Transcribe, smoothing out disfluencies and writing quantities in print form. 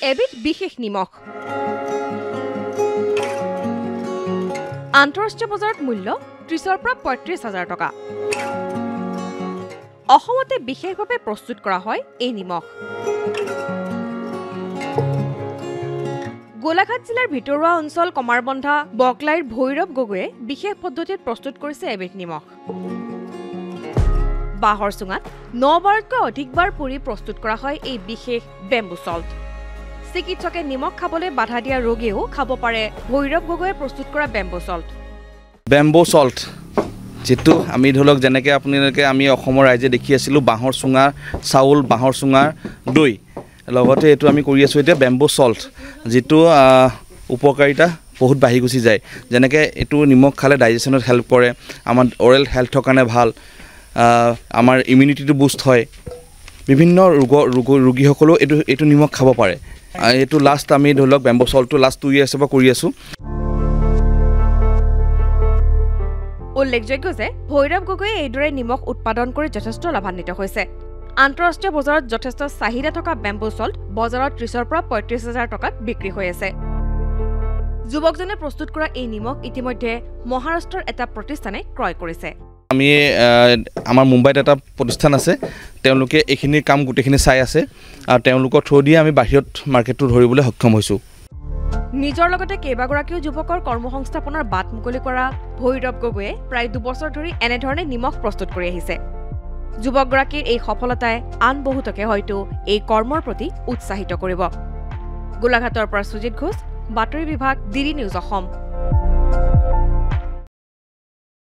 এবিধ বিশেষ নিমখ আন্তঃৰাষ্ট্ৰীয় বজাৰত মূল্য ৩০ৰ পৰা ৩৫,০০০ টকা অসমতে বিশেষভাৱে প্ৰস্তুত কৰা হয় এই নিমখ গোলাঘাট জিলাৰ ভিতৰুৱা অঞ্চল কমাৰবন্ধা বকলাইৰ ভৈৰৱ গগৈয়ে বিশেষ পদ্ধতিত প্ৰস্তুত কৰিছে এবিধ নিমখ বাহৰ চুঙাত ৯ বাৰতকৈ অধিকবাৰ পুৰি প্ৰস্তুত কৰা হয় এই বিশেষ বেম্বু সল্ট চিকিৎসকে নিমখ খাবলৈ বাধা দিয়া ৰোগীও খাব পাৰে ভৈৰৱ গগৈয়ে প্ৰস্তুত কৰা বেম্বু সল্ট যেটো আমি ধৰক যেনেকৈ আপোনালোকে আমি অসমৰ ৰাইজে দেখি আছিলোঁ বাহৰ চুঙা চাউল বাহৰ চুঙাৰ দৈ লগতে এইটো আমি কৰি আছোঁ এতিয়া বেম্বু সল্ট যেটো উপকাৰিতা বহুত বাঢ়ি গুচি যায় যেনেকৈ এইটো নিমখ খালে ডাইজেশ্যনত হেল্প কৰে আমাৰ অৰেল হেল্থৰ কাৰণে ভাল আমাৰ ইমিউনিটিটো বুষ্ট হয় বিভিন্ন ৰোগীসকলেও এইটো নিমখ খাব পাৰে এইটো লাষ্ট আমি ধৰি লওক বেম্বু সল্টটো লাষ্ট 2 ইয়াৰ্ছৰ পৰা কৰি আছোঁ উল্লেখযোগ্য যে ভৈৰৱ গগৈয়ে এইদৰে নিমখ উৎপাদন কৰি যথেষ্ট লাভান্বিত হৈছে আন্তঃৰাষ্ট্ৰীয় বজাৰত যথেষ্ট চাহিদা থকা বেম্বু সল্ট বজাৰত ৩০ৰ পৰা ৩৫,০০০ টকাত বিক্ৰী হৈ আছে যুৱকজনে প্ৰস্তুত কৰা এই নিমখ ইতিমধ্যে মহাৰাষ্ট্ৰৰ এটা প্ৰতিষ্ঠানে ক্ৰয় কৰিছে আমি আমাৰ মুম্বাইত এটা প্ৰতিষ্ঠান আছে তেওঁলোকে এইখিনি কাম গোটেইখিনি চাই আছে আৰু তেওঁলোকৰ থ্ৰু দিয়ে আমি বাহিৰত মাৰ্কেটটো ধৰিবলৈ সক্ষম হৈছোঁ নিজৰ লগতে কেইবাগৰাকীও যুৱকৰ কৰ্মসংস্থাপনৰ বাট মুকলি কৰা ভৈৰৱ গগৈয়ে প্ৰায় 2 বছৰ ধৰি এনেধৰণে নিমখ প্ৰস্তুত কৰি আহিছে যুৱকগৰাকীৰ এই সফলতাই আন বহুতকে হয়তো এই কৰ্মৰ প্ৰতি উৎসাহিত কৰিব গোলাঘাটৰ পৰা সুজিত ঘোষ বাতৰি বিভাগ ডিডি নিউজ অসম